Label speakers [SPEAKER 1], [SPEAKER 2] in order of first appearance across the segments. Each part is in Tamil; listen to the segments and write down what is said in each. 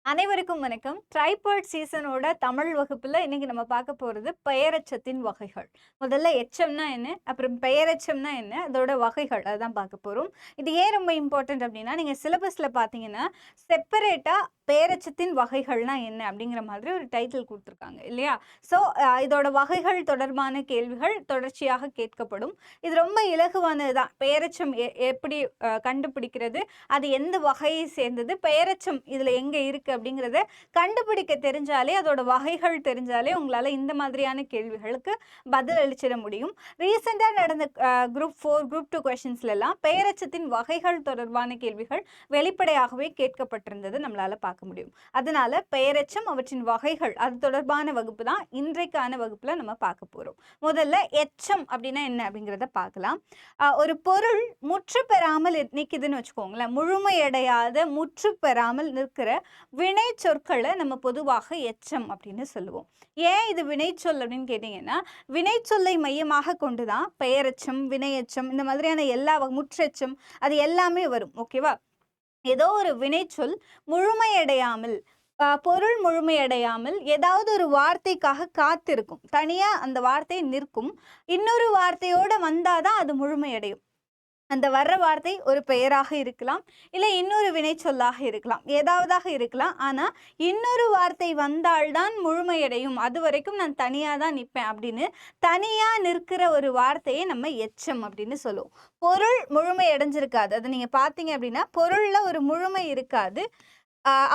[SPEAKER 1] அனைவருக்கும் வணக்கம். ட்ரைபர்ட் சீசனோட தமிழ் வகுப்புல இன்னைக்கு நம்ம பார்க்க போறது பெயரெச்சத்தின் வகைகள். முதல்ல எச்சம்னா என்ன? அப்புறம் பெயரெச்சம்னா என்ன? அதோட வகைகள் அதான் பார்க்க போறோம். இது ஏன் ரொம்ப இம்பார்ட்டன்ட் அப்படின்னா, நீங்க சிலபஸ்ல பார்த்தீங்கன்னா, செப்பரேட்டா பெயரெச்சத்தின் வகைகள்னா என்ன? அப்படிங்கிற மாதிரி ஒரு டைட்டில் குடுத்துருக்காங்க இல்லையா? ஸோ இதோட வகைகள் தொடர்பான கேள்விகள் தொடர்ச்சியாக கேட்கப்படும். இது ரொம்ப இலகுவானது தான். பெயரெச்சம் எப்படி கண்டுபிடிக்கிறது? அது எந்த வகையை சேர்ந்தது? பெயரெச்சம் இதுல எங்க இருக்கு? அப்படிங்கிறத கண்டுபிடிக்க தெரிஞ்சாலே அதோட வகைகள் தெரிஞ்சாலே உங்களால இந்த மாதிரியான கேள்விகளுக்கு பதில் அளிச்சிட முடியும். ரீசெண்டா நடந்த குரூப் 4 குரூப் 2 கொஸ்டின்ஸ்ல எல்லாம் பெயரெச்சத்தின் வகைகள் தொடர்பான கேள்விகள் வெளிப்படையாகவே கேட்கப்பட்டிருந்தது நம்மளால பார்க்க முடியும். அதனால பெயரெச்சம் அவற்றின் வகைகள் அது தொடர்பான வகுப்பு தான் இன்றைக்கான வகுப்புல நம்ம பார்க்க போறோம். முதல்ல எச்சம் அப்படின்னா என்ன அப்படிங்கிறத பார்க்கலாம். ஒரு பொருள் முற்று பெறாமல் நிக்குதுன்னு வச்சுக்கோங்களேன். முழுமையடையாத முற்று பெறாமல் நிற்கிற வினை சொற்களை நம்ம பொதுவாக எச்சம் அப்படின்னு சொல்லுவோம். ஏன் இது வினைச்சொல் அப்படின்னு கேட்டீங்கன்னா, வினைச்சொல்லை மையமாக கொண்டுதான் பெயரெச்சம், வினையெச்சம் இந்த மாதிரியான எல்லா முற்றெச்சம் அது எல்லாமே வரும். ஓகேவா? ஏதோ ஒரு வினைச்சொல் முழுமையடையாமல் பொருள் முழுமையடையாமல் ஏதாவது ஒரு வார்த்தைக்காக காத்திருக்கும். தனியா அந்த வார்த்தை நிற்கும். இன்னொரு வார்த்தையோட வந்தாதான் அது முழுமையடையும். அந்த வர்ற வார்த்தை ஒரு பெயராக இருக்கலாம், இல்லை இன்னொரு வினைச்சொல்லாக இருக்கலாம், ஏதாவதாக இருக்கலாம். ஆனால் இன்னொரு வார்த்தை வந்தால்தான் முழுமையடையும், அது வரைக்கும் நான் தனியாக தான் நிற்பேன் அப்படின்னு தனியாக நிற்கிற ஒரு வார்த்தையை நம்ம எச்சம் அப்படின்னு சொல்லுவோம். பொருள் முழுமை அடைஞ்சிருக்காது. அதை நீங்கள் பார்த்தீங்க அப்படின்னா பொருளில் ஒரு முழுமை இருக்காது,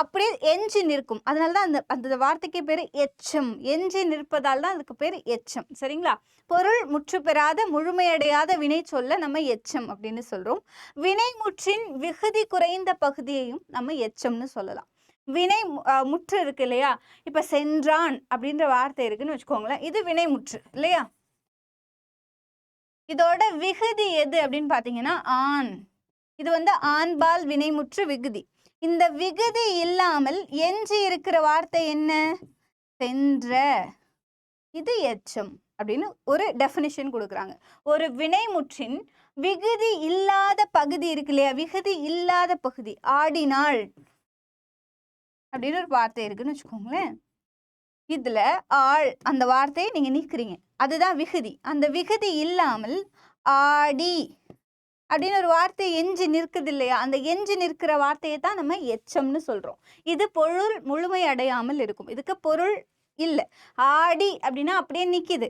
[SPEAKER 1] அப்படியே எஞ்சி நிற்கும். அதனால தான் அந்த அந்த வார்த்தைக்கு பேர் எச்சம். எஞ்சி நிற்பதால் தான் அதுக்கு பேர் எச்சம். சரிங்களா? பொருள் முற்று பெறாத முழுமையடையாத வினை சொல்ல நம்ம எச்சம் அப்படின்னு சொல்றோம். வினைமுற்றின் விகுதி குறைந்த பகுதியையும் நம்ம எச்சம்னு சொல்லலாம். வினை முற்று இருக்கு இல்லையா? இப்ப சென்றான் அப்படின்ற வார்த்தை இருக்குன்னு வச்சுக்கோங்களேன். இது வினைமுற்று இல்லையா? இதோட விகுதி எது அப்படின்னு பாத்தீங்கன்னா ஆண். இது ஆண்பால் வினைமுற்று விகுதி. இந்த விகுதி இல்லாமல் எஞ்சி இருக்கிற வார்த்தை என்ன? சென்ற. இது எச்சம் அப்படின்னு ஒரு டெஃபினிஷன் கொடுக்குறாங்க. ஒரு வினைமுற்றின் விகுதி இல்லாத பகுதி இருக்கு இல்லையா? விகுதி இல்லாத பகுதி. ஆடினாள் அப்படின்னு ஒரு வார்த்தை இருக்குன்னு வச்சுக்கோங்களேன். இதுல ஆள் அந்த வார்த்தையை நீங்க நீக்குறீங்க, அதுதான் விகுதி. அந்த விகுதி இல்லாமல் ஆடி அப்படின்னு ஒரு வார்த்தை எஞ்சி நிற்குது இல்லையா? அந்த எஞ்சி நிற்கிற வார்த்தையை தான் நம்ம எச்சம்னு சொல்றோம். இது பொருள் முழுமை அடையாமல் இருக்கும். இதுக்கு பொருள் இல்லை. ஆடி அப்படின்னா அப்படியே நிற்கிது.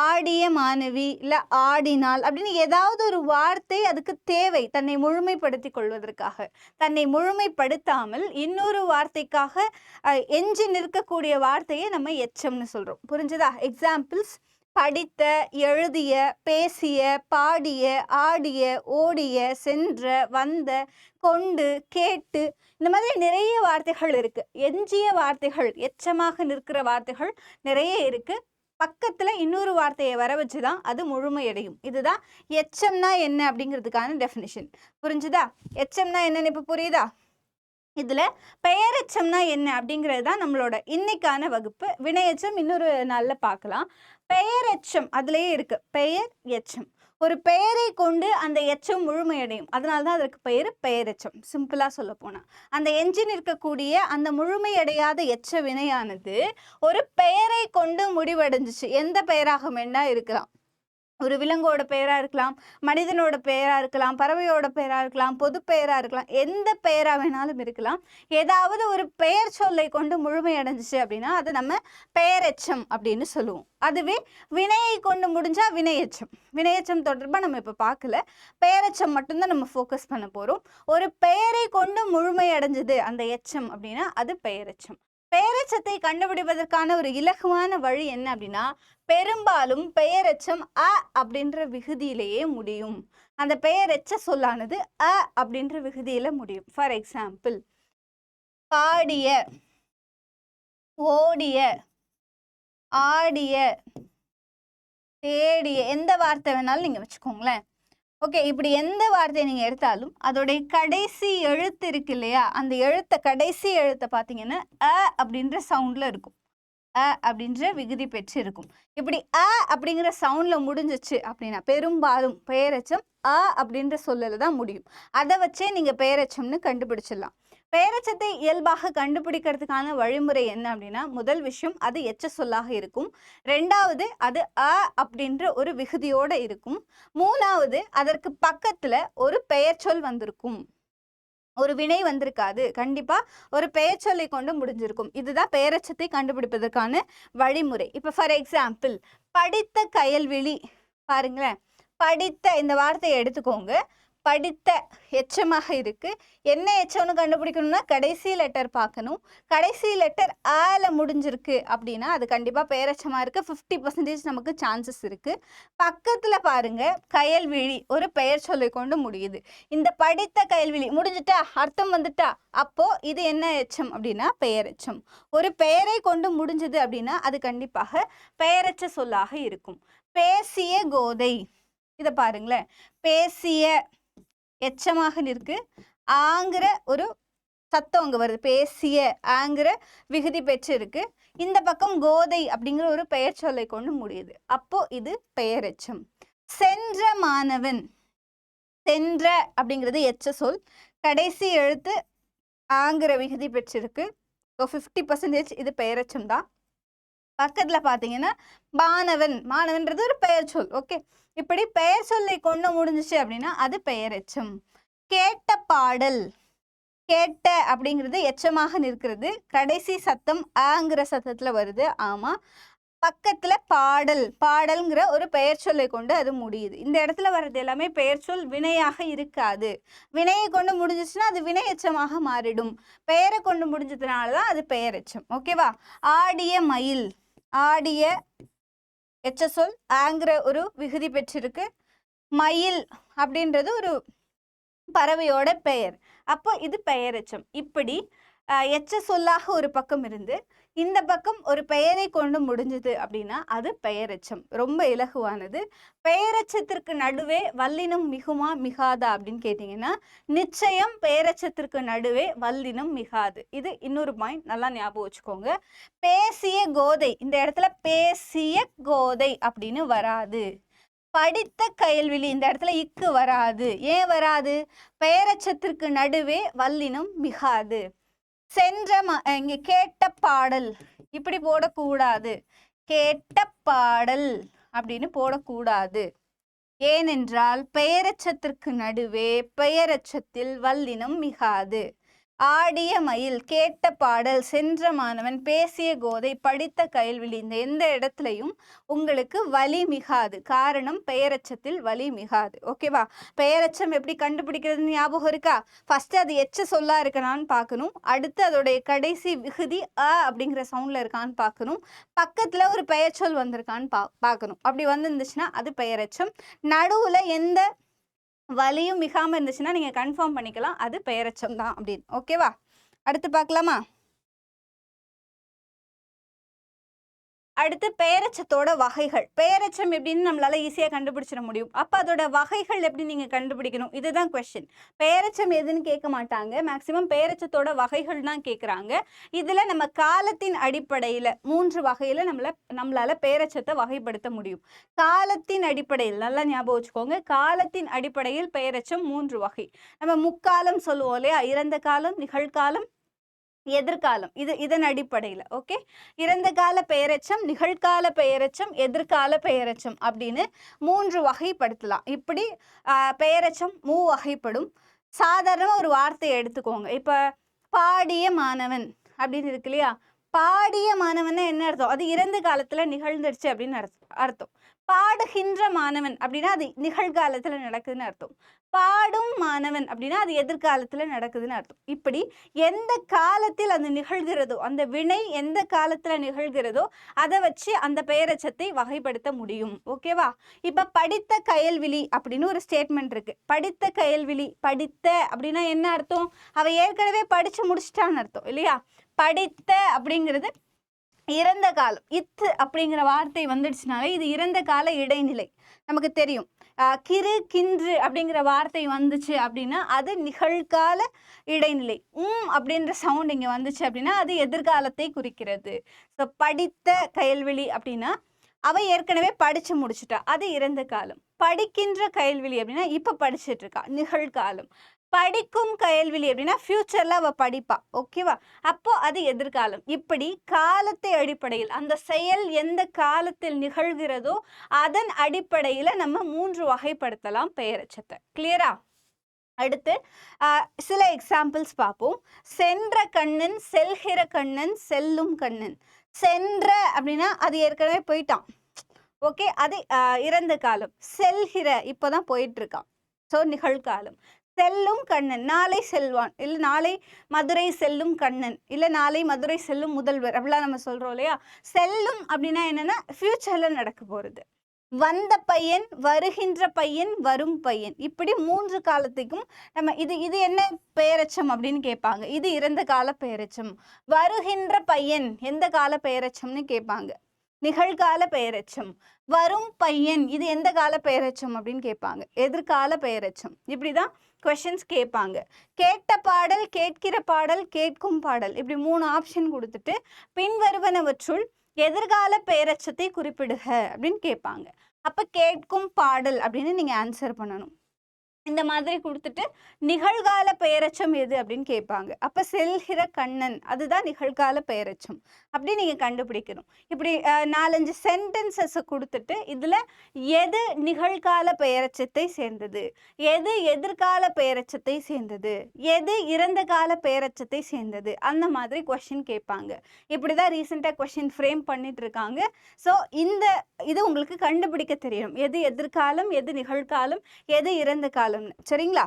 [SPEAKER 1] ஆடிய மாணவி, இல்லை ஆடினாள் அப்படின்னு ஏதாவது ஒரு வார்த்தை அதுக்கு தேவை, தன்னை முழுமைப்படுத்தி கொள்வதற்காக. தன்னை முழுமைப்படுத்தாமல் இன்னொரு வார்த்தைக்காக எஞ்சி நிற்கக்கூடிய வார்த்தையை நம்ம எச்சம்னு சொல்றோம். புரிஞ்சுதா? எக்ஸாம்பிள்ஸ்: படித்த, எழுதிய, பேசிய, பாடிய, ஆடிய, ஓடிய, சென்ற, வந்த, கொண்டு, கேட்டு, இந்த மாதிரி நிறைய வார்த்தைகள் இருக்கு. எஞ்சிய வார்த்தைகள், எச்சமாக நிற்கிற வார்த்தைகள் நிறைய இருக்கு. பக்கத்துல இன்னொரு வார்த்தையை வர வச்சுதான் அது முழுமையடையும். இதுதான் எச்சம்னா என்ன அப்படிங்கிறதுக்கான டெஃபினிஷன். புரிஞ்சுதா? எச்சம்னா என்னன்னு இப்ப புரியுதா? இதுல பெயரெச்சம்னா என்ன அப்படிங்கிறது தான் நம்மளோட இன்னைக்கான வகுப்பு. வினையெச்சம் இன்னொரு நாள்ல பார்க்கலாம். பெயரெச்சம் அதுலயே இருக்கு. பெயர் எச்சம். ஒரு பெயரை கொண்டு அந்த எச்சம் முழுமையடையும். அதனால்தான் அதற்கு பெயர் பெயரெச்சம். சிம்பிளா சொல்ல போனா அந்த எஞ்சின் இருக்கக்கூடிய அந்த முழுமையடையாத எச்ச வினையானது ஒரு பெயரை கொண்டு முடிவடைஞ்சிச்சு. எந்த பெயராக வேணா இருக்கலாம். ஒரு விலங்கோட பெயரா இருக்கலாம், மனிதனோட பெயரா இருக்கலாம், பறவையோட பெயரா இருக்கலாம், பொது பெயரா இருக்கலாம், எந்த பெயரா வேணாலும் இருக்கலாம். ஏதாவது ஒரு பெயர் சொல்லை கொண்டு முழுமையடைஞ்சிச்சு அப்படின்னா அது நம்ம பெயரெச்சம் அப்படின்னு சொல்லுவோம். அதுவே வினையை கொண்டு முடிஞ்சா வினையெச்சம். வினையெச்சம் தொடர்பாக நம்ம இப்போ பார்க்கல. பெயரெச்சம் மட்டும்தான் நம்ம ஃபோக்கஸ் பண்ண போறோம். ஒரு பெயரை கொண்டு முழுமையடைஞ்சது அந்த எச்சம் அப்படின்னா அது பெயரெச்சம். பெயரெச்சத்தை கண்டுபிடிப்பதற்கான ஒரு இலகுவான வழி என்ன அப்படின்னா, பெரும்பாலும் பெயரெச்சம் அ அப்படின்ற விகுதியிலேயே முடியும். அந்த பெயரெச்ச சொல்லானது அ அப்படின்ற விகுதியில முடியும். ஃபார் எக்ஸாம்பிள், பாடிய, ஓடிய, ஆடிய, தேடிய, எந்த வார்த்தை வேணாலும் நீங்க வச்சுக்கோங்களேன். ஓகே, இப்படி எந்த வார்த்தையை நீங்கள் எடுத்தாலும் அதோடைய கடைசி எழுத்து இருக்கு இல்லையா? அந்த எழுத்தை கடைசி எழுத்தை பார்த்தீங்கன்னா அ அப்படின்ற சவுண்டில் இருக்கும். அ அப்படின்ற விகுதி பெற்று இருக்கும். இப்படி அ அப்படிங்கிற சவுண்டில் முடிஞ்சிச்சு அப்படின்னா பெரும்பாலும் பெயரெச்சம் அ அப்படின்ற சொல்லல தான் முடியும். அதை வச்சே நீங்கள் பெயரெச்சம்னு கண்டுபிடிச்சிடலாம். பெயரெச்சத்தை இயல்பாக கண்டுபிடிக்கிறதுக்கான வழிமுறை என்ன அப்படின்னா, முதல் விஷயம் அது எச்ச சொல்லாக இருக்கும். ரெண்டாவது அது அப்படின்ற ஒரு விகுதியோட இருக்கும். மூணாவது அதற்கு பக்கத்துல ஒரு பெயர் சொல் வந்திருக்கும், ஒரு வினை வந்திருக்காது. கண்டிப்பா ஒரு பெயர் சொல்லை கொண்டு முடிஞ்சிருக்கும். இதுதான் பெயரெச்சத்தை கண்டுபிடிப்பதற்கான வழிமுறை. இப்ப ஃபார் எக்ஸாம்பிள், படித்த கயல்விழி பாருங்களேன். படித்த இந்த வார்த்தையை எடுத்துக்கோங்க. படித்த எச்சமாக இருக்கு. என்ன எச்சம்னு கண்டுபிடிக்கணும்னா கடைசி லெட்டர் பார்க்கணும். கடைசி லெட்டர் ஆல முடிஞ்சிருக்கு அப்படின்னா அது கண்டிப்பா பெயரெச்சமா இருக்கு. 50% நமக்கு சான்சஸ் இருக்கு. பக்கத்துல பாருங்க, கயல்விழி ஒரு பெயர் சொல்லை கொண்டு முடியுது. இந்த படித்த கயல்விழி முடிஞ்சுட்டா, அர்த்தம் வந்துட்டா, அப்போ இது என்ன எச்சம் அப்படின்னா பெயரெச்சம். ஒரு பெயரை கொண்டு முடிஞ்சது அப்படின்னா அது கண்டிப்பாக பெயரெச்ச சொல்லாக இருக்கும். பேசிய கோதை, இதை பாருங்களேன். பேசிய எச்சமாக இருக்கு. ஆங்கிற ஒரு சத்தம் அங்க வருது. பேசிய ஆங்கிற விகுதி பெற்று இருக்கு. இந்த பக்கம் கோதை அப்படிங்கிற ஒரு பெயர் சொல்லை கொண்டு முடியுது. அப்போ இது பெயரெச்சம். சென்ற மாணவன், சென்ற அப்படிங்கிறது எச்ச சொல். கடைசி எழுத்து ஆங்கிற விகுதி பெற்றிருக்கு. 50% இது பெயரெச்சம் தான். பக்கத்துல பாத்தீங்கன்னா மாணவன், மாணவன்றது ஒரு பெயர் சொல். ஓகே, இப்படி பெயர் சொல்லை கொண்டு முடிஞ்சிச்சு அப்படின்னா அது பெயரெச்சம். கேட்ட பாடல், கேட்ட அப்படிங்கிறது எச்சமாக நிற்கிறது. கடைசி சத்தம் ஆங்கிற சத்தத்துல வருது. ஆமா. பக்கத்துல பாடல், பாடல்ங்கிற ஒரு பெயர் சொல்லை கொண்டு அது முடியுது. இந்த இடத்துல வர்றது எல்லாமே பெயர் சொல், வினையாக இருக்காது. வினையை கொண்டு முடிஞ்சிச்சுன்னா அது வினை எச்சமாக மாறிடும். பெயரை கொண்டு முடிஞ்சதுனாலதான் அது பெயரெச்சம். ஓகேவா? ஆடிய மயில், ஆடிய எச்ச சொல், ஆங்கிற ஒரு விகுதி பெற்றிருக்கு. மயில் அப்படின்றது ஒரு பறவையோட பெயர். அப்போ இது பெயரெச்சம். இப்படி எச்ச சொல்லாக ஒரு பக்கம் இருந்து இந்த பக்கம் ஒரு பெயரை கொண்டு முடிஞ்சது அப்படின்னா அது பெயரெச்சம். ரொம்ப இலகுவானது. பெயரெச்சத்திற்கு நடுவே வல்லினம் மிகுமா மிகாதா அப்படின்னு கேட்டீங்கன்னா நிச்சயம் பெயரெச்சத்திற்கு நடுவே வல்லினம் மிகாது. இது இன்னொரு பாயிண்ட், நல்லா ஞாபகம் வச்சுக்கோங்க. பேசிய கோதை, இந்த இடத்துல பேசிய கோதை அப்படின்னு வராது. படித்த கயல்விழி, இந்த இடத்துல இக்கு வராது. ஏன் வராது? பெயரெச்சத்திற்கு நடுவே வல்லினம் மிகாது. சென்ற இங்க கேட்ட பாடல் இப்படி போடக்கூடாது. கேட்ட பாடல் அப்படின்னு போடக்கூடாது. ஏனென்றால் பெயரெச்சத்திற்கு நடுவே பெயரெச்சத்தில் வல்லினம் மிகாது. ஆடிய மயில், கேட்ட பாடல், சென்ற மாணவன், பேசிய கோதை, படித்த கயல்விழி, இந்த எந்த இடத்துலையும் உங்களுக்கு வலி மிகாது. காரணம் பெயரெச்சத்தில் வலி மிகாது. ஓகேவா? பெயரெச்சம் எப்படி கண்டுபிடிக்கிறதுன்னு ஞாபகம் இருக்கா? ஃபர்ஸ்ட் அது எச்ச சொல்லா இருக்கனான்னு பார்க்கணும். அடுத்து அதோடைய கடைசி விகுதி அப்படிங்கிற சவுண்ட்ல இருக்கான்னு பார்க்கணும். பக்கத்துல ஒரு பெயர் சொல் வந்திருக்கான்னு பார்க்கணும். அப்படி வந்துருந்துச்சுன்னா அது பெயரெச்சம். நடுவுல எந்த வலியும் மிகாம இருந்துச்சுன்னா நீங்க கன்ஃபார்ம் பண்ணிக்கலாம் அது பெயரெச்சம் தான் அப்படின்னு. ஓகேவா? அடுத்து பார்க்கலாமா? அடுத்து பெயரெச்சத்தோட வகைகள். பெயரெச்சம் எப்படின்னு நம்மளால ஈஸியா கண்டுபிடிச்சிட முடியும். அப்ப அதோட வகைகள் எப்படி நீங்க கண்டுபிடிக்கணும்? இதுதான் கொஸ்டின். பெயரெச்சம் எதுன்னு கேட்க மாட்டாங்க. மேக்சிமம் பெயரெச்சத்தோட வகைகள் தான் கேட்குறாங்க. இதுல நம்ம காலத்தின் அடிப்படையில 3 வகையில நம்மளால பெயரெச்சத்தை வகைப்படுத்த முடியும். காலத்தின் அடிப்படையில் நல்லா ஞாபகம் வச்சுக்கோங்க. காலத்தின் அடிப்படையில் பெயரெச்சம் 3 வகை. நம்ம முக்காலம் சொல்லுவோம் இல்லையா? இறந்த காலம், நிகழ்காலம், எதிர்காலம். இதன் அடிப்படையில் ஓகே, இறந்த கால பெயரெச்சம், நிகழ்கால பெயரெச்சம், எதிர்கால பெயரெச்சம் அப்படின்னு 3 வகைப்படுத்தலாம். இப்படி பெயரெச்சம் வகைப்படும். சாதாரண ஒரு வார்த்தையை எடுத்துக்கோங்க. இப்ப பாடிய மாணவன் அப்படின்னு இருக்கு இல்லையா? பாடிய மாணவன் என்ன அர்த்தம்? அது இறந்த காலத்துல நிகழ்ந்துருச்சு அப்படின்னு அர்த்தம். பாடுகின்ற மாணவன் அப்படின்னா அது நிகழ்காலத்துல நடக்குதுன்னு அர்த்தம். பாடும் மாணவன் அப்படின்னா அது எதிர்காலத்துல நடக்குதுன்னு அர்த்தம். இப்படி எந்த காலத்தில் அது நிகழ்கிறதோ, அந்த வினை எந்த காலத்துல நிகழ்கிறதோ அதை வச்சு அந்த பெயரெச்சத்தை வகைப்படுத்த முடியும். ஓகேவா? இப்ப படித்த கயல்விழி அப்படின்னு ஒரு ஸ்டேட்மெண்ட் இருக்கு. படித்த கயல்விழி, படித்த அப்படின்னா என்ன அர்த்தம்? அவ ஏற்கனவே படிச்சு முடிச்சிட்டான்னு அர்த்தம் இல்லையா? படித்த அப்படிங்கிறது இறந்த காலம். இத்து அப்படிங்கிற வார்த்தை வந்துடுச்சுனாலே இது இறந்த கால இடைநிலை. நமக்கு தெரியும். கிறு, கின்று அப்படிங்கிற வார்த்தை வந்துச்சு அப்படின்னா அது நிகழ்கால இடைநிலை. அப்படின்ற சவுண்ட் இங்க வந்துச்சு அப்படின்னா அது எதிர்காலத்தை குறிக்கிறது. ஸோ படித்த கயல்விழி அப்படின்னா அவ ஏற்கனவே படிச்சு முடிச்சுட்டா, அது இறந்த காலம். படிக்கின்ற கயல்விழி அப்படின்னா இப்ப படிச்சுட்டு இருக்கா, நிகழ்காலம். படிக்கும் கயல்விழி அப்படின்னா ஃபியூச்சர்ல அவ படிப்பா. ஓகேவா? அப்போ அது எதிர்காலம். இப்படி காலத்தை அடிப்படையில் அந்த செயல் எந்த காலத்தில் நிகழ்கிறதோ அதன் அடிப்படையில நம்ம 3 வகைப்படுத்தலாம் பெயரெச்சத்தை. கிளியரா? அடுத்து சில எக்ஸாம்பிள்ஸ் பார்ப்போம். சென்ற கண்ணன், செல்கிற கண்ணன், செல்லும் கண்ணன். சென்ற அப்படின்னா அது ஏற்கனவே போயிட்டான். ஓகே, அது இறந்த காலம். செல்கிற இப்போதான் போயிட்டு இருக்கான். ஸோ நிகழ்காலம். செல்லும் கண்ணன் நாளை செல்வான், இல்லை நாளை மதுரை செல்லும் கண்ணன், இல்லை நாளை மதுரை செல்லும் முதல்வர், அப்படிலாம் நம்ம சொல்றோம் இல்லையா? செல்லும் அப்படின்னா என்னன்னா ஃபியூச்சர்ல நடக்க போறது. வந்த பையன், வருகின்ற பையன், வரும் பையன். இப்படி 3 காலத்துக்கும் நம்ம இது என்ன பெயரெச்சம் அப்படின்னு கேட்பாங்க. இது இறந்த கால பெயரெச்சம். வருகின்ற பையன் எந்த கால பெயரெச்சம்னு கேட்பாங்க. நிகழ்கால பெயரெச்சம். வரும் பையன் இது எந்த கால பெயரெச்சம் அப்படின்னு கேட்பாங்க. எதிர்கால பெயரெச்சம். இப்படிதான் கொஸ்டின்ஸ் கேட்பாங்க. கேட்ட பாடல், கேட்கிற பாடல், கேட்கும் பாடல், இப்படி 3 ஆப்ஷன் கொடுத்துட்டு பின்வருவனவற்றுள் எதிர்கால பெயரெச்சத்தை குறிப்பிடுக அப்படின்னு கேட்பாங்க. அப்ப கேட்கும் பாடல் அப்படின்னு நீங்க ஆன்சர் பண்ணணும். இந்த மாதிரி கொடுத்துட்டு நிகழ்கால பெயரெச்சம் எது அப்படின்னு கேட்பாங்க. அப்ப செல்கிற கண்ணன் அதுதான் நிகழ்கால பெயரெச்சம் அப்படி நீங்க கண்டுபிடிக்கணும். இப்படி 4-5 சென்டென்சஸ் கொடுத்துட்டு இதுல எது நிகழ்கால பெயரெச்சத்தை சேர்ந்தது, எது எதிர்கால பெயரெச்சத்தை சேர்ந்தது, எது இறந்த கால பெயரெச்சத்தை சேர்ந்தது, அந்த மாதிரி கொஸ்டின் கேட்பாங்க. இப்படிதான் ரீசெண்டா கொஸ்டின் ஃப்ரேம் பண்ணிட்டு இருக்காங்க. ஸோ இது உங்களுக்கு கண்டுபிடிக்க தெரியணும். எது எதிர்காலம், எது நிகழ்காலம், எது இறந்த காலம். சரிங்களா?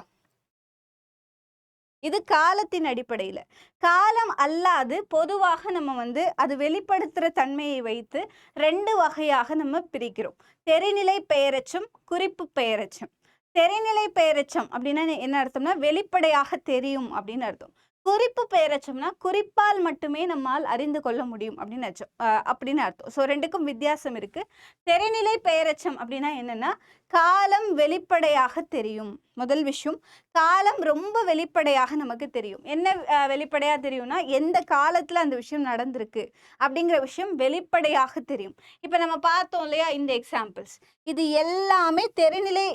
[SPEAKER 1] இது காலத்தின் அடிப்படையில். காலம் அல்லாது பொதுவாக நம்ம அது வெளிப்படுத்துற தன்மையை வைத்து 2 வகையாக நம்ம பிரிக்கிறோம். தெரிநிலை பெயரெச்சம், குறிப்பு பெயரெச்சம். தெரிநிலை பெயரெச்சம் அப்படின்னா என்ன அர்த்தம்னா வெளிப்படையாக தெரியும் அப்படின்னு அர்த்தம். குறிப்பு பெயரெச்சம்னா குறிப்பால் மட்டுமே நம்மால் அறிந்து கொள்ள முடியும் அப்படின்னு அர்த்தம். ஸோ 2க்கும் வித்தியாசம் இருக்கு. தெரிநிலை பெயரெச்சம் அப்படின்னா என்னன்னா காலம் வெளிப்படையாக தெரியும். முதல் விஷயம், காலம் ரொம்ப வெளிப்படையாக நமக்கு தெரியும். என்ன வெளிப்படையா தெரியும்னா எந்த காலத்துல அந்த விஷயம் நடந்திருக்கு அப்படிங்கிற விஷயம் வெளிப்படையாக தெரியும். இப்ப நம்ம பார்த்தோம் இல்லையா இந்த எக்ஸாம்பிள்ஸ், இது எல்லாமே தெரிநிலை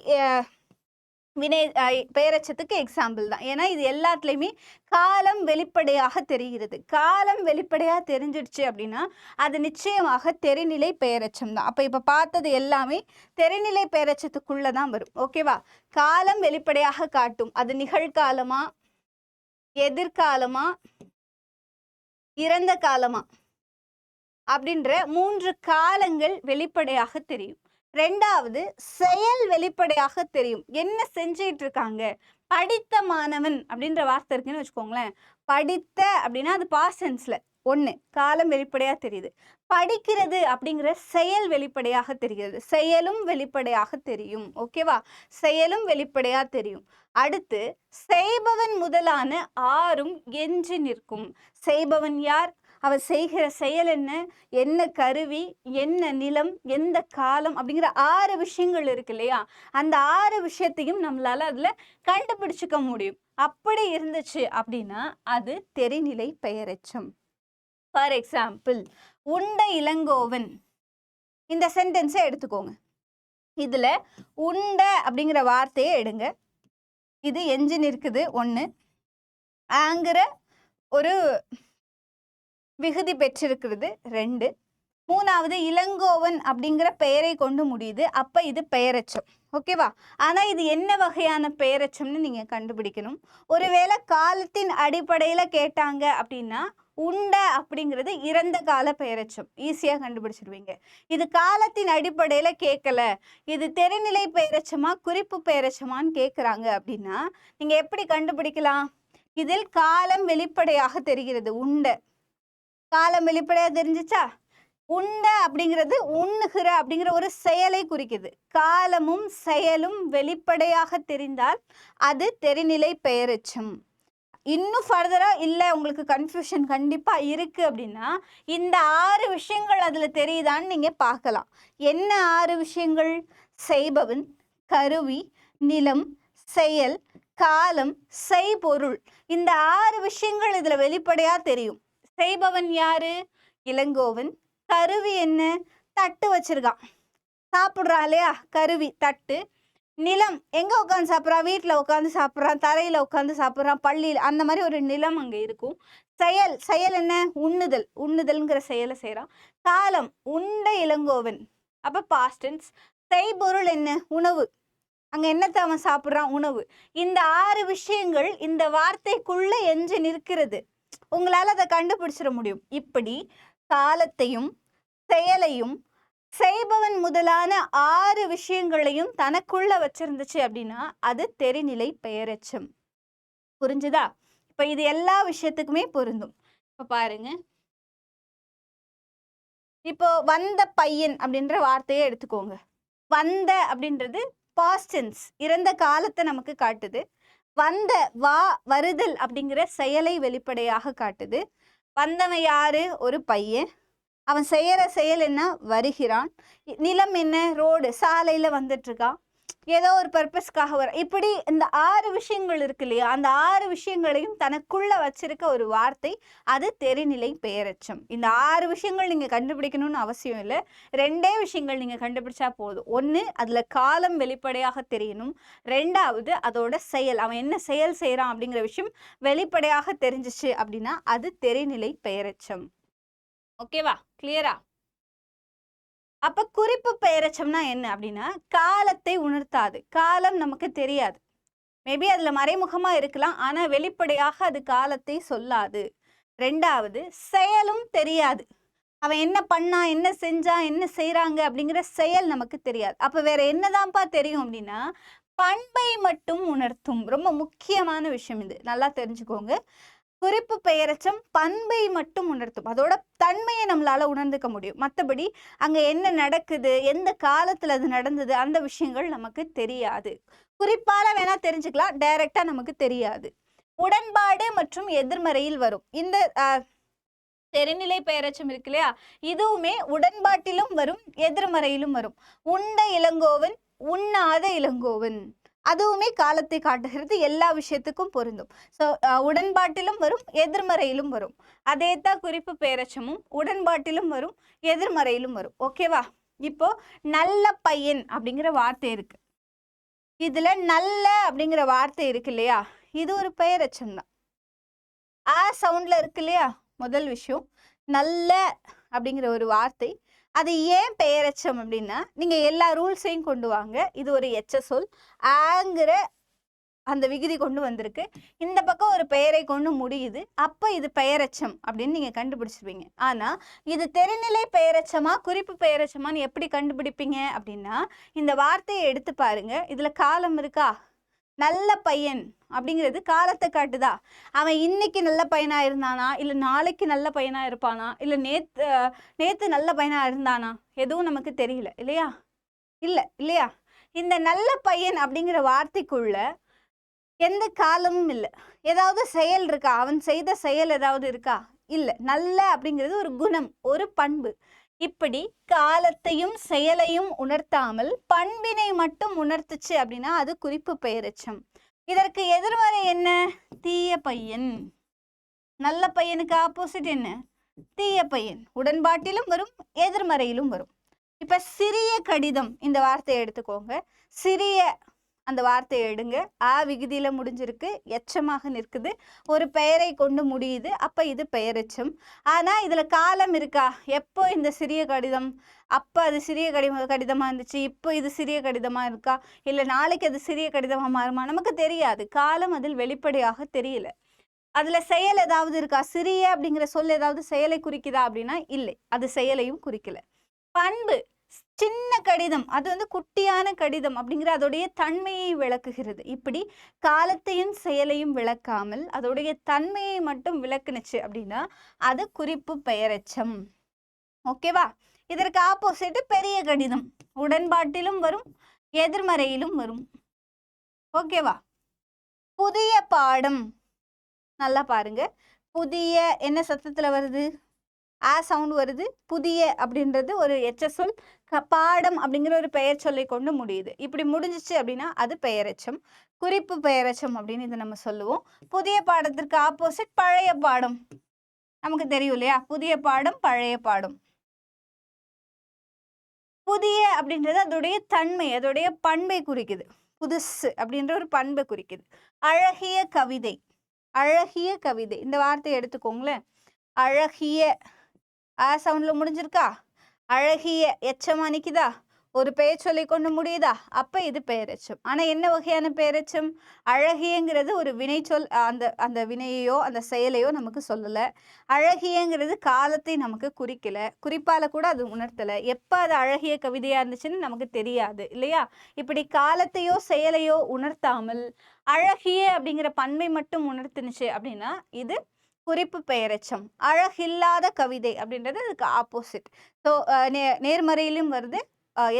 [SPEAKER 1] பெயரெச்சத்துக்கு எக்ஸாம்பிள் தான். ஏன்னா இது எல்லாத்துலேயுமே காலம் வெளிப்படையாக தெரிகிறது. காலம் வெளிப்படையாக தெரிஞ்சிடுச்சு அப்படின்னா அது நிச்சயமாக தெரிநிலை பெயரெச்சம் தான். அப்போ இப்போ பார்த்தது எல்லாமே தெரிநிலை பெயரெச்சத்துக்குள்ளே தான் வரும். ஓகேவா? காலம் வெளிப்படையாக காட்டும். அது நிகழ்காலமா, எதிர்காலமா, இறந்த காலமா அப்படின்ற 3 காலங்கள் வெளிப்படையாக தெரியும். 2வது செயல் வெளிப்படையாக தெரியும். என்ன செஞ்சிட்டு இருக்காங்க? படித்த மாணவன் அப்படின்ற வார்த்தை இருக்குன்னு வச்சுக்கோங்களேன். படித்த அப்படின்னா அது பாஸ்ட் டென்ஸ்ல 1 காலம் வெளிப்படையா தெரியுது. படிக்கிறது அப்படிங்கிற செயல் வெளிப்படையாக தெரிகிறது. செயலும் வெளிப்படையாக தெரியும். ஓகேவா? செயலும் வெளிப்படையா தெரியும். அடுத்து செய்பவன் முதலான 6ம் எஞ்சி நிற்கும். செய்பவன் யார்? அவர் செய்கிற செயல் என்ன, என்ன கருவி, என்ன நிலம், எந்த காலம் அப்படிங்கிற 6 விஷயங்கள் இருக்கு இல்லையா? அந்த 6 விஷயத்தையும் நம்மளால அதுல கண்டுபிடிச்சுக்க முடியும். அப்படி இருந்துச்சு அப்படின்னா அது தெரிநிலை பெயரெச்சம். ஃபார் எக்ஸாம்பிள், உண்ட இளங்கோவன் இந்த சென்டென்ஸை எடுத்துக்கோங்க. இதுல உண்ட அப்படிங்கிற வார்த்தையை எடுங்க. இது எஞ்சின் இருக்குது 1, ஆங்கிற ஒரு விகுதி பெற்றிருக்கிறது 2, 3வது இளங்கோவன் அப்படிங்கிற பெயரை கொண்டு முடியுது. அப்ப இது பெயரெச்சம். ஓகேவா? ஆனா இது என்ன வகையான பெயரெச்சம்னு நீங்க கண்டுபிடிக்கணும். ஒருவேளை காலத்தின் அடிப்படையில கேட்டாங்க அப்படின்னா உண்ட அப்படிங்கிறது இறந்த கால பெயரெச்சம். ஈஸியா கண்டுபிடிச்சிடுவீங்க. இது காலத்தின் அடிப்படையில கேட்கல, இது தெரிநிலை பெயரெச்சமா குறிப்பு பெயரெச்சமான்னு கேட்குறாங்க அப்படின்னா நீங்க எப்படி கண்டுபிடிக்கலாம்? இதில் காலம் வெளிப்படையாக தெரிகிறது. உண்ட காலம் வெளிப்படையா தெரிஞ்சிச்சா? உண்ட அப்படிங்கிறது உண்ணுகிற அப்படிங்கிற ஒரு செயலை குறிக்குது. காலமும் செயலும் வெளிப்படையாக தெரிந்தால் அது தெரிநிலை பெயரெச்சம். இன்னும் ஃபர்தரா இல்லை, உங்களுக்கு கன்ஃபியூஷன் கண்டிப்பா இருக்கு அப்படின்னா இந்த 6 விஷயங்கள் அதுல தெரியுதான்னு நீங்க பார்க்கலாம். என்ன 6 விஷயங்கள்? செய்பவன், கருவி, நிலம், செயல், காலம், செய்பொருள். இந்த 6 விஷயங்கள் இதுல வெளிப்படையா தெரியும். செய்பவன் யாரு? இளங்கோவன். கருவி என்ன? தட்டு வச்சிருக்கான், சாப்பிட்றான் இல்லையா? கருவி தட்டு. நிலம் எங்க உட்காந்து சாப்பிட்றான், வீட்டில் உட்காந்து சாப்பிட்றான், தரையில உட்காந்து சாப்பிட்றான், பள்ளியில், அந்த மாதிரி ஒரு நிலம் அங்க இருக்கும். செயல், செயல் என்ன, உண்ணுதல், உண்ணுதல்ங்கிற செயலை செய்யறான். காலம், உண்ட இளங்கோவன், அப்ப பாஸ்ட் டென்ஸ். செய்பொருள் என்ன, உணவு, அங்க என்னத்தை அவன் சாப்பிட்றான், உணவு. இந்த 6 விஷயங்கள் இந்த வார்த்தைக்குள்ள எஞ்சி நிற்கிறது. உங்களால அதை கண்டுபிடிச்சிட முடியும். இப்படி காலத்தையும் செயலையும் செய்பவன் முதலான 6 விஷயங்களையும் தனக்குள்ள வச்சிருந்துச்சு அப்படின்னா அது தெரிநிலை பெயரெச்சம். புரிஞ்சுதா? இப்ப இது எல்லா விஷயத்துக்குமே பொருந்தும். இப்ப பாருங்க, இப்போ வந்த பையன் அப்படின்ற வார்த்தையை எடுத்துக்கோங்க. வந்த அப்படின்றது பாஸ்ட் டென்ஸ், இறந்த காலத்தை நமக்கு காட்டுது. வந்த, வா, வருதல் அப்படிங்கிற செயலை வெளிப்படையாக காட்டுது. வந்தவன் யாரு, ஒரு பையன். அவன் செய்யற செயல் என்ன, வருகிறான். நிலம் என்ன, ரோடு, சாலையில வந்துட்டு இருக்கான், ஏதோ ஒரு பர்பஸ்க்காக வர. இப்படி இந்த 6 விஷயங்கள் இருக்கு இல்லையா, அந்த 6 விஷயங்களையும் தனக்குள்ள வச்சிருக்க ஒரு வார்த்தை, அது தெரிநிலை பெயரெச்சம். இந்த 6 விஷயங்கள் நீங்க கண்டுபிடிக்கணும்னு அவசியம் இல்லை. 2 விஷயங்கள் நீங்க கண்டுபிடிச்சா போதும். 1, அதுல காலம் வெளிப்படையாக தெரியணும். 2வது அதோட செயல், அவன் என்ன செயல் செய்யறான் அப்படிங்கிற விஷயம் வெளிப்படையாக தெரிஞ்சிச்சு அப்படின்னா அது தெரிநிலை பெயரெச்சம். ஓகேவா, கிளியரா? அப்ப குறிப்பு பெயரெச்சம்னா என்ன அப்படின்னா காலத்தை உணர்த்தாது. காலம் நமக்கு தெரியாது, மேபி அதுல மறைமுகமா இருக்கலாம், ஆனா வெளிப்படையாக அது காலத்தை சொல்லாது. 2வது செயலும் தெரியாது. அவன் என்ன பண்ணா, என்ன செஞ்சா, என்ன செய்யறாங்க அப்படிங்கிற செயல் நமக்கு தெரியாது. அப்ப வேற என்னதான்ப்பா தெரியும் அப்படின்னா பண்பை மட்டும் உணர்த்தும். ரொம்ப முக்கியமான விஷயம் இது, நல்லா தெரிஞ்சுக்கோங்க. குறிப்பு பெயரெச்சம் பண்பை மட்டும் உணர்த்தும், அதோட தன்மையை நம்மளால உணர்ந்துக்க முடியும். மற்றபடி அங்க என்ன நடக்குது, எந்த காலத்துல அது நடந்தது, அந்த விஷயங்கள் நமக்கு தெரியாது. குறிப்பால வேணா தெரிஞ்சுக்கலாம், டைரக்டா நமக்கு தெரியாது. உடன்பாடு மற்றும் எதிர்மறையில் வரும். இந்த தெரிநிலை பெயரெச்சம் இருக்கு இல்லையா, இதுவுமே உடன்பாட்டிலும் வரும், எதிர்மறையிலும் வரும். உண்ட இளங்கோவன், உண்ணாத இளங்கோவன், அதுவுமே காலத்தை காட்டுகிறது. எல்லா விஷயத்துக்கும் பொருந்தும். ஸோ உடன்பாட்டிலும் வரும், எதிர்மறையிலும் வரும். அதே தான் குறிப்பு பெயரெச்சமும், உடன்பாட்டிலும் வரும், எதிர்மறையிலும் வரும். ஓகேவா? இப்போ நல்ல பையன் அப்படிங்கிற வார்த்தை இருக்கு. இதுல நல்ல அப்படிங்கிற வார்த்தை இருக்கு இல்லையா, இது ஒரு பெயரெச்சம் தான். சவுண்ட்ல இருக்கு இல்லையா, முதல் விஷயம். நல்ல அப்படிங்கிற ஒரு வார்த்தை, அது ஏன் பெயரெச்சம் அப்படின்னா நீங்க எல்லா ரூல்ஸையும் கொண்டு வாங்க. இது ஒரு எச்ச சொல், ஆங்கிற அந்த விகுதி கொண்டு வந்திருக்கு, இந்த பக்கம் ஒரு பெயரை கொண்டு முடியுது, அப்ப இது பெயரெச்சம் அப்படின்னு நீங்க கண்டுபிடிச்சிருவீங்க. ஆனா இது தெரிநிலை பெயரெச்சமா குறிப்பு பெயரெச்சமான்னு எப்படி கண்டுபிடிப்பீங்க அப்படின்னா இந்த வார்த்தையை எடுத்து பாருங்க. இதுல காலம் இருக்கா, நல்ல பையன் அப்படிங்கிறது காலத்தை காட்டுதா. அவன் இன்னைக்கு நல்ல பையனா இருந்தானா, இல்ல நாளைக்கு நல்ல பையனா இருப்பானா, இல்ல நேத்து நல்ல பையனா இருந்தானா, எதுவும் நமக்கு தெரியல இல்லையா, இல்லையா. இந்த நல்ல பையன் அப்படிங்கிற வார்த்தைக்குள்ள எந்த காலமும் இல்லை. ஏதாவது செயல் இருக்கா, அவன் செய்த செயல் ஏதாவது இருக்கா, இல்ல. நல்ல அப்படிங்கிறது ஒரு குணம், ஒரு பண்பு. இப்படி காலத்தையும் செயலையும் உணர்த்தாமல் பண்பினை மட்டும் உணர்த்துச்சு அப்படின்னா அது குறிப்பு பெயரெச்சம். இதற்கு எதிர்மறை என்ன, தீய பையன். நல்ல பையனுக்கு ஆப்போசிட் என்ன, தீய பையன். உடன்பாட்டிலும் வரும், எதிர்மறையிலும் வரும். இப்ப சிறிய கடிதம், இந்த வார்த்தையை எடுத்துக்கோங்க. சிறிய அந்த வார்த்தையை எடுங்க, விகுதியில முடிஞ்சிருக்கு, எச்சமாக நிற்குது, ஒரு பெயரை கொண்டு முடியுது, அப்ப இது பெயரெச்சம். ஆனா இதுல காலம் இருக்கா, எப்போ இந்த சிறிய கடிதம், அப்ப அது சிறிய கடிதமா இருந்துச்சு, இப்போ இது சிறிய கடிதமா இருக்கா, இல்ல நாளைக்கு அது சிறிய கடிதமா மாறுமா, நமக்கு தெரியாது. காலம் அதில் வெளிப்படையாக தெரியல. அதுல செயல் ஏதாவது இருக்கா, சிறிய அப்படிங்கிற சொல் ஏதாவது செயலை குறிக்குதா அப்படின்னா இல்லை, அது செயலையும் குறிக்கல. பண்பு, சின்ன கடிதம், அது வந்து குட்டியான கடிதம் அப்படிங்கிற அதோடைய தன்மையை விளக்குகிறது. இப்படி காலத்தையும் செயலையும் விளக்காமல் அதோடைய தன்மையை மட்டும் விளக்குனுச்சு அப்படின்னா அது குறிப்பு பெயரெச்சம். ஓகேவா? இதற்கு ஆப்போசிட் பெரிய கடிதம், உடன்பாட்டிலும் வரும், எதிர்மறையிலும் வரும். ஓகேவா? புதிய பாடம், நல்லா பாருங்க. புதிய என்ன சத்தத்துல வருது, சவுண்ட் வருது. புதிய அப்படின்றது ஒரு எச்ச சொல், பாடம் அப்படிங்கிற ஒரு பெயர் சொல்லை கொண்டு முடியுது. இப்படி முடிஞ்சிச்சு அப்படின்னா அது பெயரெச்சம், குறிப்பு பெயரெச்சம் அப்படின்னு இதை நம்ம சொல்லுவோம். புதிய பாடத்திற்கு ஆப்போசிட் பழைய பாடம், நமக்கு தெரியும் இல்லையா, புதிய பாடம், பழைய பாடம். புதிய அப்படின்றது அதோடைய தன்மை, அதோடைய பண்பை குறிக்குது. புதுசு அப்படின்ற ஒரு பண்பை குறிக்குது. அழகிய கவிதை, அழகிய கவிதை இந்த வார்த்தையை எடுத்துக்கோங்களேன். அழகிய சவுண்ட்ல முடிஞ்சிருக்கா? அழகிய எச்சமா நிக்குதா? ஒரு பெயர் சொல்லி கொண்டு முடியுதா? அப்ப இது பெயரெச்சம். ஆனா என்ன வகையான பெயரெச்சம்? அழகியங்கிறது ஒரு வினை சொல். அந்த அந்த வினையையோ அந்த செயலையோ நமக்கு சொல்லல. அழகியங்கிறது காலத்தை நமக்கு குறிக்கல, குறிப்பால கூட அது உணர்த்தல. எப்ப அது அழகிய கவிதையா இருந்துச்சுன்னு நமக்கு தெரியாது இல்லையா? இப்படி காலத்தையோ செயலையோ உணர்த்தாமல் அழகிய அப்படிங்கிற பன்மை மட்டும் உணர்த்துனுச்சு அப்படின்னா இது குறிப்பு பெயரெச்சம். அழகில்லாத கவிதை அப்படின்றது அதுக்கு ஆப்போசிட். ஸோ நேர்மறையிலும் வருது,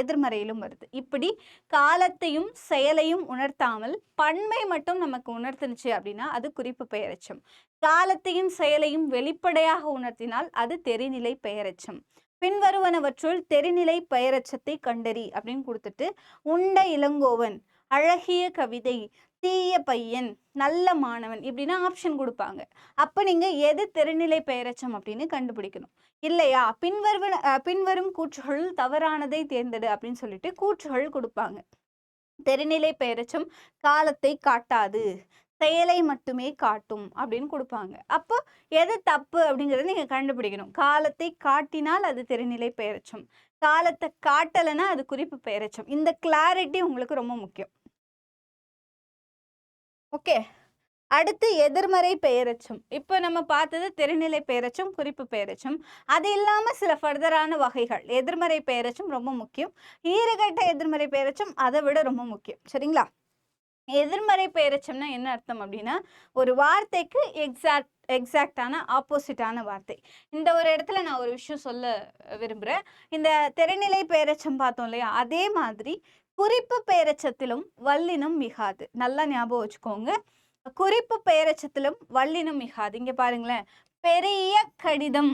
[SPEAKER 1] எதிர்மறையிலும் வருது. இப்படி காலத்தையும் செயலையும் உணர்த்தாமல் பன்மை மட்டும் நமக்கு உணர்த்துனுச்சு அப்படின்னா அது குறிப்பு பெயரெச்சம். காலத்தையும் செயலையும் வெளிப்படையாக உணர்த்தினால் அது தெரிநிலை பெயரெச்சம். பின்வருவனவற்றுள் தெரிநிலை பெயரெச்சத்தை கண்டறி அப்படின்னு கொடுத்துட்டு உண்ட இளங்கோவன், அழகிய கவிதை, தீய பையன், நல்ல மாணவன் இப்படின்னா ஆப்ஷன் கொடுப்பாங்க. அப்ப நீங்க எது தெரிநிலை பெயரெச்சம் அப்படின்னு கண்டுபிடிக்கணும் இல்லையா? பின்வரும் கூற்றுகள் தவறானதை தேர்ந்தெடு அப்படின்னு சொல்லிட்டு கூற்றுகள் கொடுப்பாங்க. தெரிநிலை பெயரெச்சம் காலத்தை காட்டாது, செயலை மட்டுமே காட்டும் அப்படின்னு கொடுப்பாங்க. அப்போ எது தப்பு அப்படிங்கறத நீங்க கண்டுபிடிக்கணும். காலத்தை காட்டினால் அது தெரிநிலை பெயரெச்சம், காலத்தை காட்டலைன்னா அது குறிப்பு பெயரெச்சம். இந்த கிளாரிட்டி உங்களுக்கு ரொம்ப முக்கியம். ஓகே, அடுத்து எதிர்மறை பெயரெச்சம். இப்போ நம்ம பார்த்தது தெரிநிலை பெயரெச்சம், குறிப்பு பெயரெச்சம். அது இல்லாம சில ஃபர்தரான வகைகள். எதிர்மறை பெயரெச்சம் ரொம்ப முக்கியம். ஈறுகெட்ட எதிர்மறை பெயரெச்சம் அதை விட ரொம்ப முக்கியம். சரிங்களா? எதிர்மறை பெயரெச்சம்னா என்ன அர்த்தம் அப்படின்னா ஒரு வார்த்தைக்கு எக்ஸாக்டான ஆப்போசிட்டான வார்த்தை. இந்த ஒரு இடத்துல நான் ஒரு விஷயம் சொல்ல விரும்புறேன். இந்த தெரிநிலை பெயரெச்சம் பார்த்தோம் இல்லையா? அதே மாதிரி குறிப்பு பெயரெச்சத்திலும் வல்லினம் மிகாது. நல்லா ஞாபகம் வச்சுக்கோங்க. குறிப்பு பெயரெச்சத்திலும் வல்லினம் மிகாது. இங்க பாருங்களேன், பெரிய கடிதம்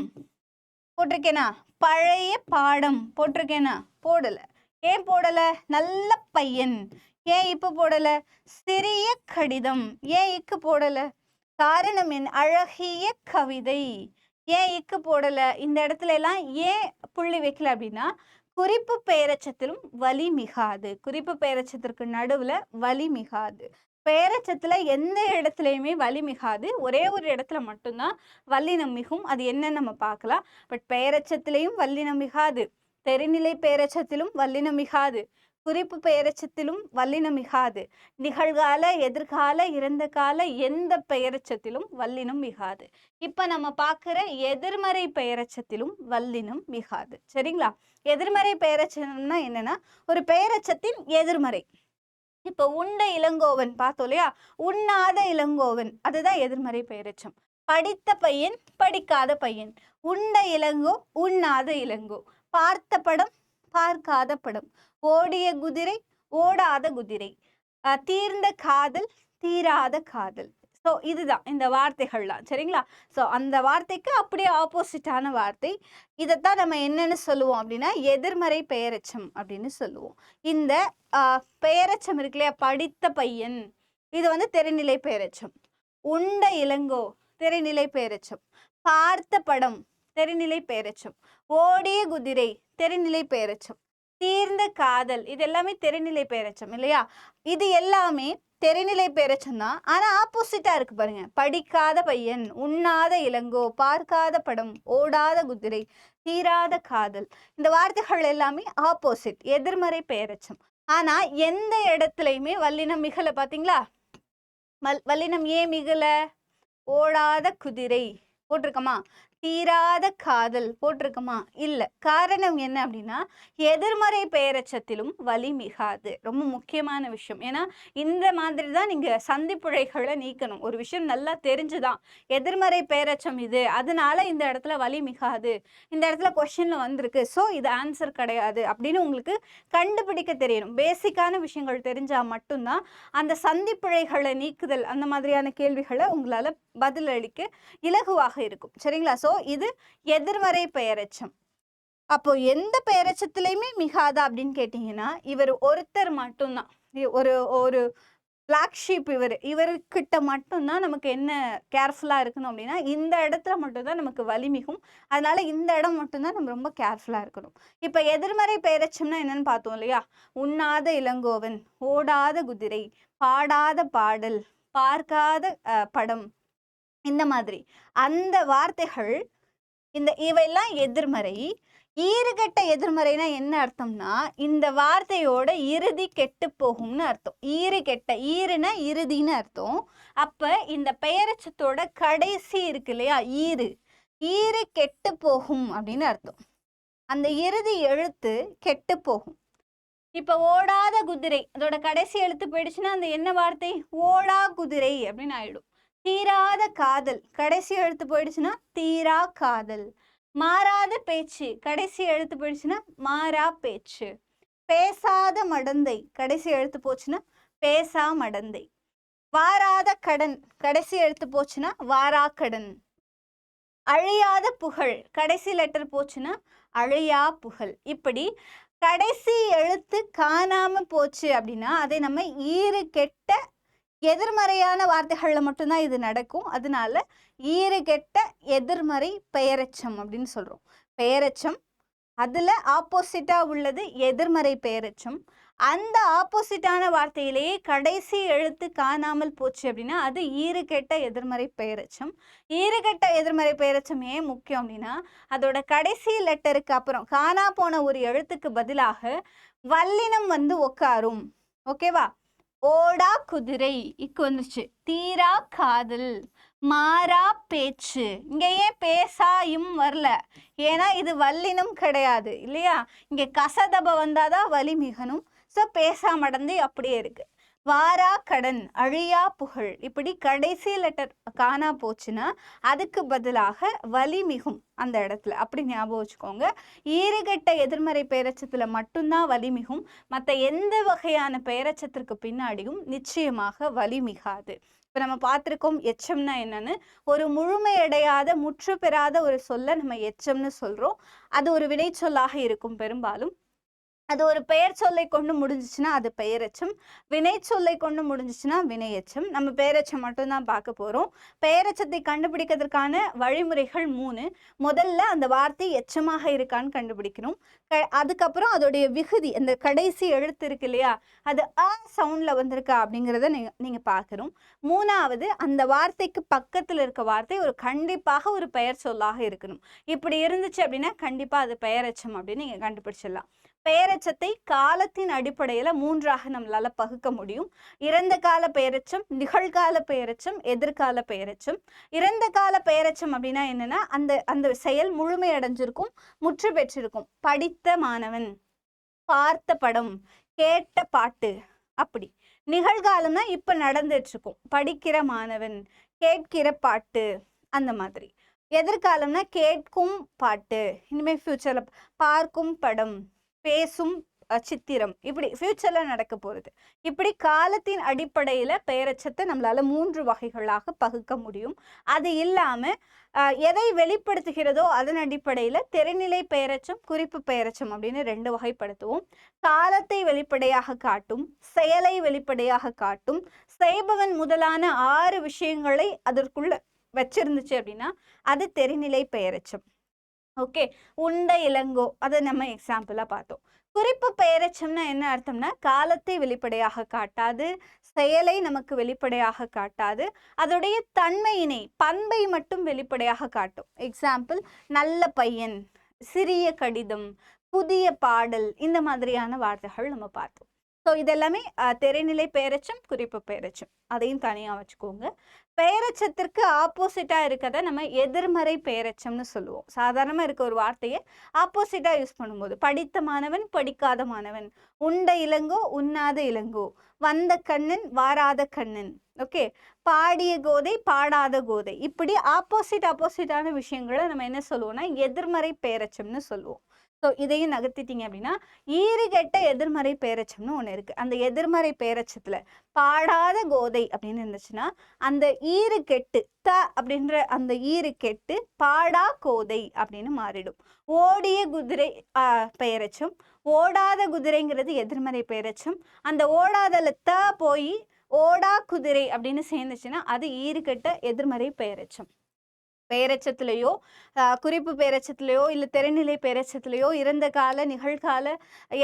[SPEAKER 1] போட்டிருக்கேனா? பழைய பாடம் போட்டிருக்கேனா? போடல. ஏன் போடல? நல்ல பையன் ஏன் இப்ப போடல? சிறிய கடிதம் ஏன் இக்கு போடல? காரணம் என் அழகிய கவிதை ஏன் இக்கு போடல? இந்த இடத்துல எல்லாம் ஏன் புள்ளி வைக்கல அப்படின்னா குறிப்பு பெயரெச்சத்திலும் வலி மிகாது. குறிப்பு பெயரெச்சத்திற்கு நடுவுல வலி மிகாது. பெயரெச்சத்துல எந்த இடத்துலையுமே வலி மிகாது. ஒரே ஒரு இடத்துல மட்டும்தான் வல்லினம் மிகும். அது என்னன்னு நம்ம பார்க்கலாம். பட் பெயரெச்சத்திலையும் வல்லினம் மிகாது, தெரிநிலை பெயரெச்சத்திலும் வல்லினம் மிகாது, குறிப்பு பெயரெச்சத்திலும் வல்லினம் மிகாது, நிகழ்கால எதிர்கால இறந்த கால எந்த பெயரெச்சத்திலும் வல்லினம் மிகாது. இப்ப நம்ம பார்க்கிற எதிர்மறை பெயரெச்சத்திலும் வல்லினம் மிகாது. சரிங்களா? எதிர்மறை பெயரெச்சம்னா என்னன்னா ஒரு பெயரெச்சத்தின் எதிர்மறை. இப்ப உண்ட இளங்கோவன் பார்த்தோம் இல்லையா? உண்ணாத இளங்கோவன் அதுதான் எதிர்மறை பெயரெச்சம். படித்த பையன், படிக்காத பையன். உண்ட இளங்கோ, உண்ணாத இளங்கோ. பார்த்த படம், பார்க்காத படம். ஓடிய குதிரை, ஓடாத குதிரை. தீர்ந்த காதல், தீராத காதல். ஸோ இதுதான் இந்த வார்த்தைகள்லாம். சரிங்களா? ஸோ அந்த வார்த்தைக்கு அப்படியே ஆப்போசிட்டான வார்த்தை. இதைத்தான் நம்ம என்னன்னு சொல்லுவோம் அப்படின்னா எதிர்மறை பெயரெச்சம் அப்படின்னு சொல்லுவோம். இந்த பெயரெச்சம் இருக்கு இல்லையா? படித்த பையன் இது வந்து தெரிநிலை பெயரெச்சம். உண்ட இளங்கோ தெரிநிலை பெயரெச்சம். பார்த்த படம் தெரிநிலை பெயரெச்சம். ஓடிய குதிரை தெரிநிலை பெயரெச்சம். தீர்ந்த காதல் இது எல்லாமே தெரிநிலை பெயரெச்சம் இல்லையா? இது எல்லாமே தெரிநிலை பெயரெச்சம் தான். ஆனா ஆப்போசிட்டா இருக்கு பாருங்க. படிக்காத பையன், உண்ணாத இளங்கோ, பார்க்காத படம், ஓடாத குதிரை, தீராத காதல். இந்த வார்த்தைகள் எல்லாமே ஆப்போசிட், எதிர்மறை பெயரெச்சம். ஆனா எந்த இடத்துலையுமே வல்லினம் மிகல. பாத்தீங்களா? வல்லினம் ஏன் மிகல? ஓடாத குதிரை போட்டிருக்கமா? தீராத காதல் போட்டிருக்குமா? இல்ல. காரணம் என்ன அப்படின்னா எதிர்மறை பெயரெச்சத்திலும் வலி மிகாது. ரொம்ப முக்கியமான விஷயம். ஏன்னா இந்த மாதிரி தான் நீங்க சந்திப்புழைகளை நீக்கணும். ஒரு விஷயம் நல்லா தெரிஞ்சுதான் எதிர்மறை பெயரெச்சம் இது, அதனால இந்த இடத்துல வலி மிகாது, இந்த இடத்துல கொஸ்டின்ல வந்திருக்கு, ஸோ இது ஆன்சர் கிடையாது அப்படின்னு உங்களுக்கு கண்டுபிடிக்க தெரியணும். பேசிக்கான விஷயங்கள் தெரிஞ்சா மட்டும்தான் அந்த சந்திப்புழைகளை நீக்குதல் அந்த மாதிரியான கேள்விகளை உங்களால பதிலளிக்க இலகுவாக இருக்கும். சரிங்களா? ஸோ இது எதிர்மறை பெயரெச்சம். அப்போ எந்த பெயரெச்சத்திலையுமே மிகாதா அப்படின்னு கேட்டீங்கன்னா இவர் ஒருத்தர் மட்டும்தான். ஒரு ஒரு பிளாக் ஷீப் இவர்கிட்ட மட்டும்தான் நமக்கு என்ன கேர்ஃபுல்லாக இருக்கணும் அப்படின்னா இந்த இடத்துல மட்டும்தான் நமக்கு வலிமிகும். அதனால இந்த இடம் மட்டும்தான் நம்ம ரொம்ப கேர்ஃபுல்லாக இருக்கணும். இப்போ எதிர்மறை பெயரெச்சம்னா என்னன்னு பார்த்தோம் இல்லையா? உண்ணாத இளங்கோவன், ஓடாத குதிரை, பாடாத பாடல், பார்க்காத படம், இந்த மாதிரி அந்த வார்த்தைகள் இவையெல்லாம் எதிர்மறை. ஈறுகெட்ட எதிர்மறைனா என்ன அர்த்தம்னா இந்த வார்த்தையோட இறுதி கெட்டு போகும்னு அர்த்தம். ஈறுனா இறுதின்னு அர்த்தம். அப்ப இந்த பெயரெச்சத்தோட கடைசி இருக்கு இல்லையா, ஈறு கெட்டு போகும் அப்படின்னு அர்த்தம். அந்த இறுதி எழுத்து கெட்டு போகும். இப்ப ஓடாத குதிரை அதோட கடைசி எழுத்து போயிடுச்சுன்னா அந்த என்ன வார்த்தை? ஓடா குதிரை அப்படின்னு ஆயிடும். தீராத காதல் கடைசி எழுத்து போயிடுச்சுன்னா தீரா காதல். மாறாத பேச்சு கடைசி எழுத்து போயிடுச்சுன்னா மாறா பேச்சு. பேசாத மடந்தை கடைசி எழுத்து போச்சுன்னா பேசா மடந்தை. வாராத கடன் கடைசி எழுத்து போச்சுன்னா வாரா கடன். அழியாத புகழ் கடைசி லெட்டர் போச்சுன்னா அழியா புகழ். இப்படி கடைசி எழுத்து காணாம போச்சு அப்படின்னா அதை நம்ம ஈறு கெட்ட எதிர்மறையான வார்த்தைகள்ல மட்டும்தான் இது நடக்கும். அதனால ஈறுகெட்ட எதிர்மறை பெயரெச்சம் அப்படின்னு சொல்றோம். பெயரெச்சம் அதுல ஆப்போசிட்டா உள்ளது எதிர்மறை பெயரெச்சம். அந்த ஆப்போசிட்டான வார்த்தையிலேயே கடைசி எழுத்து காணாமல் போச்சு அப்படின்னா அது ஈறுகெட்ட எதிர்மறை பெயரெச்சம். ஈறுகெட்ட எதிர்மறை பெயரெச்சம் ஏன் முக்கியம் அப்படின்னா அதோட கடைசி லெட்டருக்கு அப்புறம் காணா போன ஒரு எழுத்துக்கு பதிலாக வல்லினம் வந்து உட்காரும். ஓகேவா? ஓடா குதிரை இக்கு வந்துருச்சு. தீரா காதல், மாறா பேச்சு. இங்க ஏன் பேசாயும் வரல? ஏன்னா இது வல்லினம் கிடையாது இல்லையா? இங்க கசதப வந்தாதான் வலி மிகணும். ஸோ பேசா மடந்து அப்படியே இருக்கு. வாரா கடன், அழியா புகழ். இப்படி கடைசி லெட்டர் காணா போச்சுன்னா அதுக்கு பதிலாக வலி மிகும் அந்த இடத்துல. அப்படி ஞாபகம் வச்சுக்கோங்க. ஈறுகெட்ட எதிர்மறை பெயரெச்சத்துல மட்டும்தான் வலி மிகும். மற்ற எந்த வகையான பெயரெச்சத்திற்கு பின்னாடியும் நிச்சயமாக வலி மிகாது. இப்போ நம்ம பார்த்துருக்கோம் எச்சம்னா என்னன்னு. ஒரு முழுமையடையாத முற்று பெறாத ஒரு சொல்ல நம்ம எச்சம்னு சொல்றோம். அது ஒரு வினை சொல்லாக இருக்கும் பெரும்பாலும். அது ஒரு பெயர் சொல்லை கொண்டு முடிஞ்சிச்சுன்னா அது பெயரெச்சம். வினை சொல்லை கொண்டு முடிஞ்சிச்சுன்னா வினையெச்சம். நம்ம பெயரெச்சம் மட்டும்தான் பார்க்க போறோம். பெயரெச்சத்தை கண்டுபிடிக்கிறதுக்கான வழிமுறைகள் 3. முதல்ல அந்த வார்த்தை எச்சமாக இருக்கான்னு கண்டுபிடிக்கணும். அதுக்கப்புறம் அதோடைய விகுதி அந்த கடைசி எழுத்து இருக்கு இல்லையா, அது அ சவுண்ட்ல வந்திருக்கா அப்படிங்கிறத நீங்க பார்க்கணும். 3வது அந்த வார்த்தைக்கு பக்கத்துல இருக்க வார்த்தை ஒரு கண்டிப்பாக ஒரு பெயர் சொல்லாக இருக்கணும். இப்படி இருந்துச்சு அப்படின்னா கண்டிப்பா அது பெயரெச்சம் அப்படின்னு நீங்க கண்டுபிடிச்சிடலாம். பெயரெச்சத்தை காலத்தின் அடிப்படையில 3ஆக நம்மளால பகுக்க முடியும். இறந்த கால பெயரெச்சம், நிகழ்கால பெயரெச்சம், எதிர்கால பெயரெச்சம். இறந்த கால பெயரெச்சம் அப்படின்னா என்னன்னா அந்த செயல் முழுமையடைஞ்சிருக்கும், முற்று பெற்றிருக்கும். படித்த மாணவன், பார்த்த படம், கேட்ட பாட்டு. அப்படி நிகழ்காலம்னா இப்ப நடந்துட்டு இருக்கும். படிக்கிற மாணவன், கேட்கிற பாட்டு, அந்த மாதிரி. எதிர்காலம்னா கேட்கும் பாட்டு, இனிமே ஃபியூச்சர்ல பார்க்கும் படம், பேசும் சித்திரம். இப்படி ஃபியூச்சர்ல நடக்க போறது. இப்படி காலத்தின் அடிப்படையில பெயரெச்சத்தை நம்மளால 3 வகைகளாக பகுக்க முடியும். அது இல்லாம எதை வெளிப்படுத்துகிறதோ அதன் அடிப்படையில தெரிநிலை பெயரெச்சம், குறிப்பு பெயரெச்சம் அப்படின்னு 2 வகைப்படுத்துவோம். காலத்தை வெளிப்படையாக காட்டும், செயலை வெளிப்படையாக காட்டும், செய்பவன் முதலான 6 விஷயங்களை அதற்குள்ள வச்சிருந்துச்சு அப்படின்னா அது தெரிநிலை பெயரெச்சம். ஓகே, உண்ட இளங்கோ அதை நம்ம எக்ஸாம்பிளா பார்த்தோம். குறிப்பு பெயரெச்சம்னா என்ன அர்த்தம்னா காலத்தை வெளிப்படையாக காட்டாது, செயலை நமக்கு வெளிப்படையாக காட்டாது, அதோடைய தன்மையினை பண்பை மட்டும் வெளிப்படையாக காட்டும். எக்ஸாம்பிள் நல்ல பையன், சிறிய கடிதம், புதிய பாடல், இந்த மாதிரியான வார்த்தைகள் நம்ம பார்த்தோம். ஸோ இதெல்லாமே தெரிநிலை பெயரெச்சம், குறிப்பு பெயரெச்சம். அதையும் தனியாக வச்சுக்கோங்க. பெயரெச்சத்திற்கு ஆப்போசிட்டா இருக்கதை நம்ம எதிர்மறை பெயரெச்சம்னு சொல்லுவோம். சாதாரணமாக இருக்க ஒரு வார்த்தையை ஆப்போசிட்டா யூஸ் பண்ணும்போது படித்த மாணவன், படிக்காத மாணவன், உண்ட இளங்கோ, உண்ணாத இளங்கோ, வந்த கண்ணன், வாராத கண்ணன். ஓகே, பாடிய கோதை, பாடாத கோதை. இப்படி ஆப்போசிட்டான விஷயங்களை நம்ம என்ன சொல்லுவோம்னா எதிர்மறை பெயரெச்சம்னு சொல்லுவோம். ஸோ இதையும் நகர்த்திட்டீங்க அப்படின்னா ஈறுகெட்ட எதிர்மறை பெயரெச்சம்னு ஒன்று இருக்கு. அந்த எதிர்மறை பெயரெச்சத்துல பாடாத கோதை அப்படின்னு இருந்துச்சுன்னா அந்த ஈறு கெட்டு த அப்படின்ற அந்த ஈறு கெட்டு பாடா கோதை அப்படின்னு மாறிடும். ஓடிய குதிரை பெயரெச்சம், ஓடாத குதிரைங்கிறது எதிர்மறை பெயரெச்சம். அந்த ஓடாதல த போய் ஓடா குதிரை அப்படின்னு சேர்ந்துச்சுன்னா அது ஈறுகெட்ட எதிர்மறை பெயரெச்சம். பெயரெச்சத்திலேயோ குறிப்பு பெயரெச்சத்திலேயோ இல்லை திரைநிலை பெயரெச்சத்திலேயோ இறந்த கால நிகழ்கால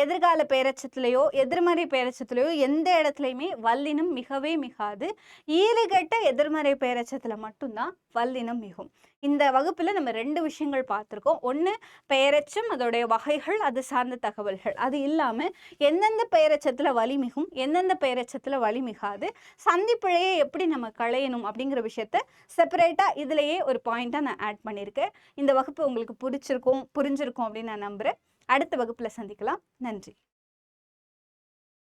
[SPEAKER 1] எதிர்கால பெயரெச்சத்திலேயோ எதிர்மறை பெயரெச்சத்திலேயோ எந்த இடத்துலையுமே வல்லினம் மிகவே மிகாது. ஈறுகெட்ட எதிர்மறை பெயரெச்சத்தில் மட்டும்தான் வல்லினம் மிகும். இந்த வகுப்பில் நம்ம 2 விஷயங்கள் பார்த்துருக்கோம். ஒன்று பெயரெச்சம், அதோடைய வகைகள், அது சார்ந்த தகவல்கள். அது இல்லாமல் எந்தெந்த பெயரெச்சத்தில் வலி மிகும், எந்தெந்த பெயரெச்சத்தில் வலி மிகாது, சந்திப்பிழையை எப்படி நம்ம களையணும் அப்படிங்கிற விஷயத்த செப்பரேட்டாக இதுலேயே ஒரு பாயிண்ட்டாக நான் ஆட் பண்ணியிருக்கேன். இந்த வகுப்பு உங்களுக்கு புரிஞ்சிருக்கும் அப்படின்னு நான் நம்புகிறேன். அடுத்த வகுப்பில் சந்திக்கலாம். நன்றி.